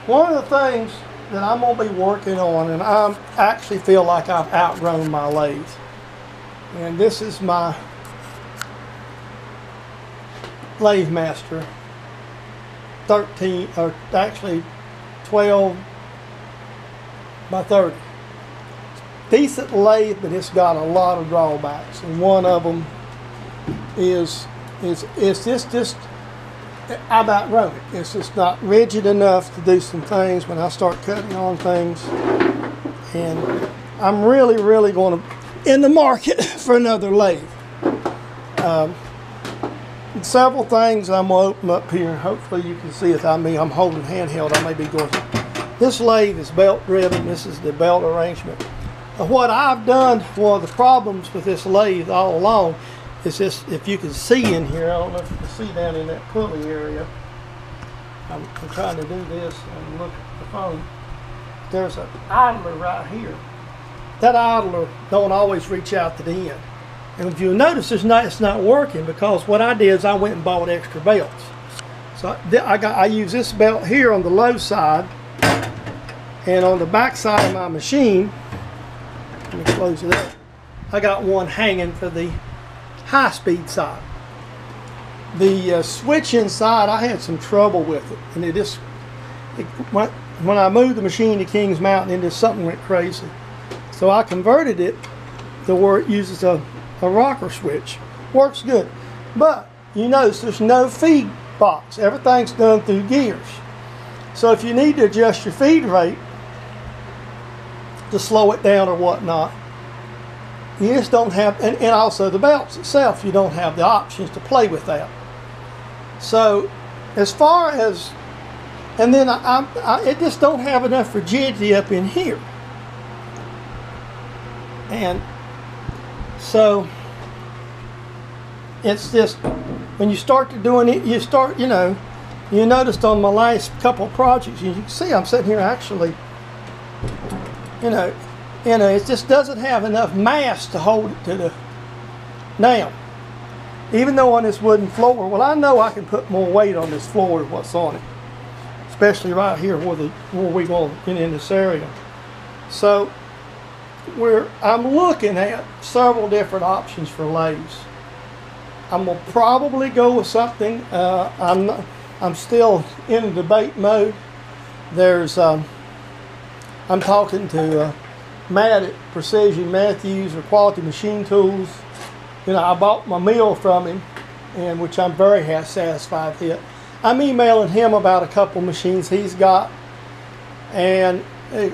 One of the things that I'm going to be working on, and I actually feel like I've outgrown my lathe. And this is my Lathemaster 13, or actually 12 by 30. Decent lathe, but it's got a lot of drawbacks, and one of them is just I've outgrown it. It's just not rigid enough to do some things when I start cutting on things, and I'm really going to in the market for another lathe. Several things I'm going to open up here. Hopefully you can see it. I mean, I'm holding handheld. I may be going. This lathe is belt driven. This is the belt arrangement. What I've done, one of the problems with this lathe all along is this, if you can see in here, I don't know if you can see down in that pulley area. I'm trying to do this and look at the phone. There's an idler right here. That idler don't always reach out to the end. And if you'll notice, it's not working, because what I did is I went and bought extra belts. So I use this belt here on the low side, and on the back side of my machine, let me close it up, I got one hanging for the high speed side. The switch inside, I had some trouble with it, and when I moved the machine to Kings Mountain, into something went crazy. So I converted it to where it uses a rocker switch. Works good, but you notice there's no feed box. Everything's done through gears. So if you need to adjust your feed rate to slow it down or whatnot, you just don't have, and also the belts itself, you don't have the options to play with that. So as far as, and then it just don't have enough rigidity up in here. And so it's just, when you start to doing it, you noticed on my last couple of projects, you can see I'm sitting here actually, it just doesn't have enough mass to hold it to the nail. Even though on this wooden floor, well, I know I can put more weight on this floor than what's on it, especially right here where we go in this area. So I'm looking at several different options for lathes. I'm gonna probably go with something. I'm still in a debate mode. I'm talking to Matt at Precision Matthews or Quality Machine Tools. I bought my mill from him, and which I'm very satisfied with. I'm emailing him about a couple machines he's got, and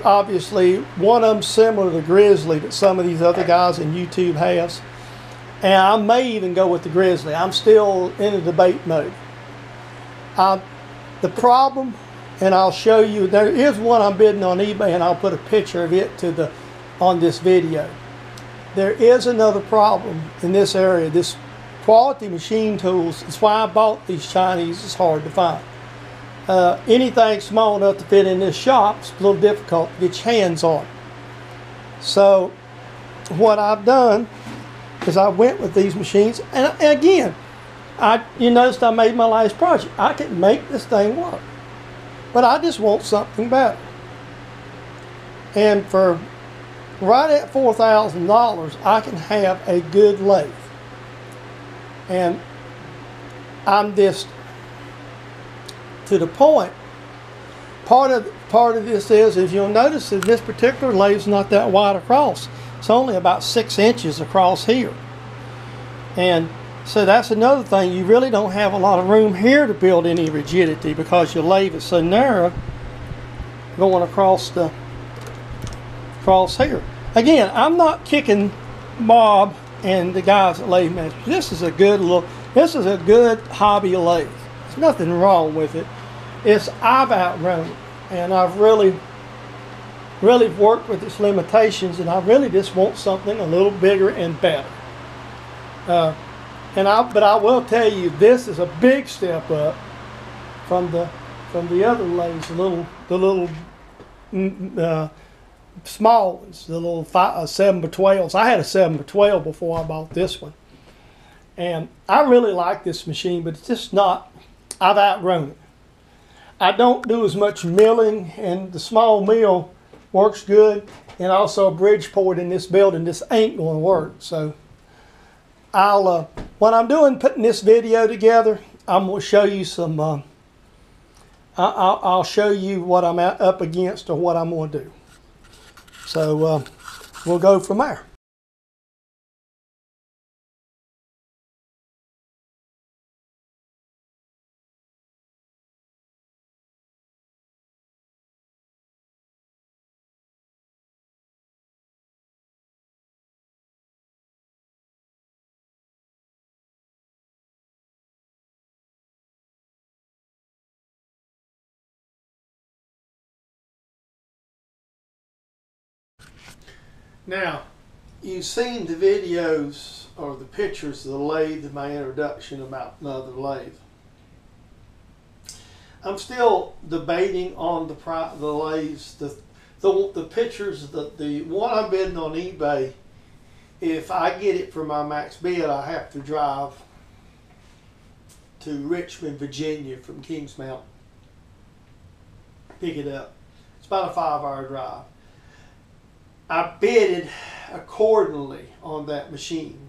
obviously one of them similar to Grizzly that some of these other guys in YouTube has, and I may even go with the Grizzly. I'm still in a debate mode. The problem, and I'll show you, there is one I'm bidding on eBay, and I'll put a picture of it on this video. There is another problem in this area. This Quality Machine Tools, that's why I bought these Chinese, it's hard to find. Anything small enough to fit in this shop, it's a little difficult to get your hands on. So what I've done is I went with these machines, and again, you noticed I made my last project. I can make this thing work, but I just want something better. And for right at $4,000, I can have a good lathe. And I'm just to the point. Part of this is you'll notice that this particular lathe is not that wide across. It's only about 6 inches across here. And so that's another thing. You really don't have a lot of room here to build any rigidity, because your lathe is so narrow going across here. Again, I'm not kicking Bob and the guys at Lathemaster. This is a good hobby lathe. There's nothing wrong with it. I've outgrown it, and I've really worked with its limitations, and I really just want something a little bigger and better. But I will tell you, this is a big step up from the other lathes, the little small ones, the little 7x12s. I had a 7x12 before I bought this one, and I really like this machine, but it's just not. I've outgrown it. I don't do as much milling, and the small mill works good. And also Bridgeport in this building, this ain't going to work. So when I'm putting this video together, I'm going to show you some, I'll show you what I'm up against or what I'm going to do. So we'll go from there. Now, you've seen the videos or the pictures of the lathe in my introduction about another lathe. I'm still debating on the lathes. The pictures, the one I'm bidding on eBay, if I get it for my max bid, I have to drive to Richmond, Virginia from Kings Mountain, pick it up. It's about a 5-hour drive. I bidded accordingly on that machine.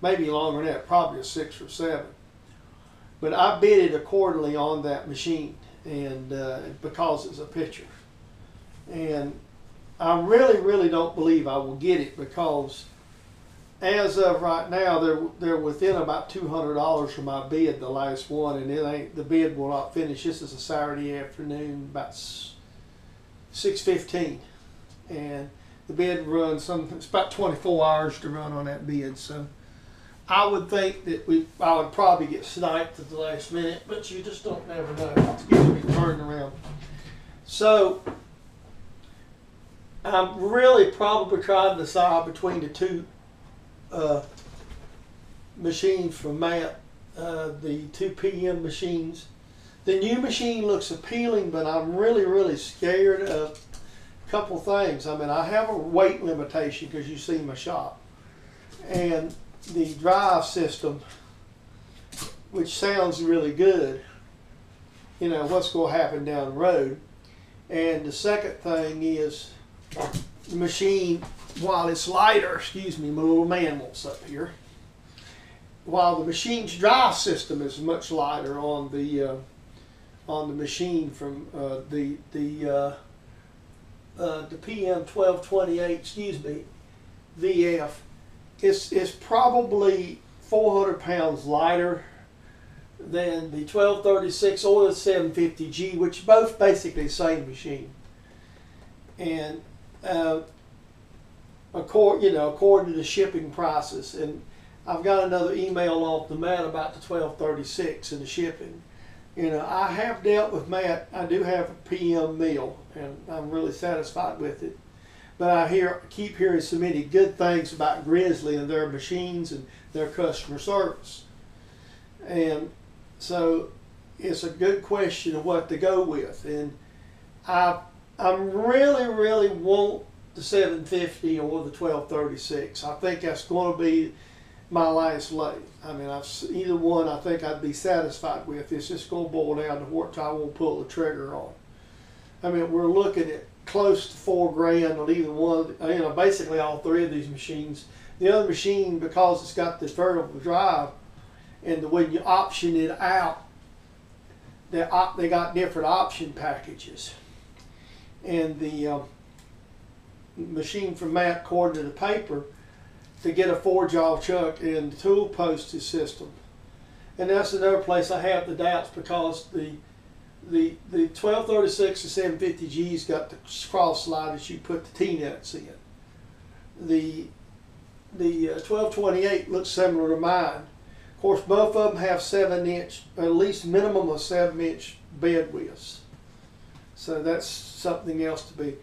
Maybe longer than that, probably a 6 or 7. But I bidded accordingly on that machine, and because it's a picture. And I really don't believe I will get it, because as of right now, they're within about $200 from my bid, the last one, and the bid will not finish. This is a Saturday afternoon, about 6:15. And the bid runs it's about 24 hours to run on that bid. So I would think that I would probably get sniped at the last minute, but you just don't never know. Excuse me, turning around. So I'm really probably trying to decide between the two machines from Matt, the 2 PM machines. The new machine looks appealing, but I'm really scared of couple things. I mean, I have a weight limitation, because you see my shop, and the drive system, which sounds really good, you know, what's going to happen down the road. And the second thing is the machine, while it's lighter, excuse me, my little man wants up here, while the machine's drive system is much lighter on the machine from the PM 1228, excuse me, VF, is probably 400 pounds lighter than the 1236 or the 750G, which both basically the same machine. And according to the shipping prices, and I've got another email off the Matt about the 1236 and the shipping. You know, I have dealt with Matt. I do have a PM mill, and I'm really satisfied with it. But I keep hearing so many good things about Grizzly and their machines and their customer service. And so it's a good question of what to go with. And I'm really want the 750 or the 1236. I think that's going to be my last lathe. I mean, either one I think I'd be satisfied with. It's just going to boil down to what I will pull the trigger on. I mean, we're looking at close to $4 grand on either one. You know, basically all 3 of these machines. The other machine, because it's got this vertical drive, and when you option it out, they got different option packages. And the machine from Matt, according to the paper, to get a 4-jaw chuck and the tool postage system. And that's another place I have the doubts, because the 1236 and 750G's got the cross sliders you put the T-nuts in. The 1228 looks similar to mine. Of course, both of them have 7-inch, at least minimum of 7-inch bed widths. So that's something else to be.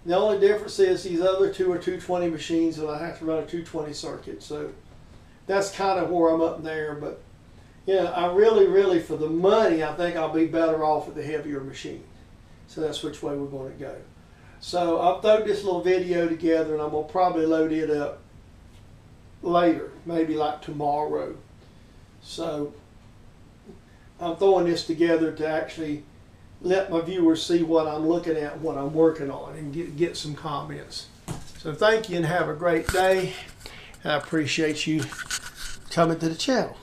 The only difference is these other 2 are 220 machines, and I have to run a 220 circuit. So that's kind of where I'm up there. But yeah, I really, for the money, I think I'll be better off with the heavier machine. So that's which way we're going to go. So I'll throw this little video together, and I'm going to probably load it up later, maybe like tomorrow. So I'm throwing this together to actually let my viewers see what I'm looking at, what I'm working on, and get some comments. So thank you and have a great day. I appreciate you coming to the channel.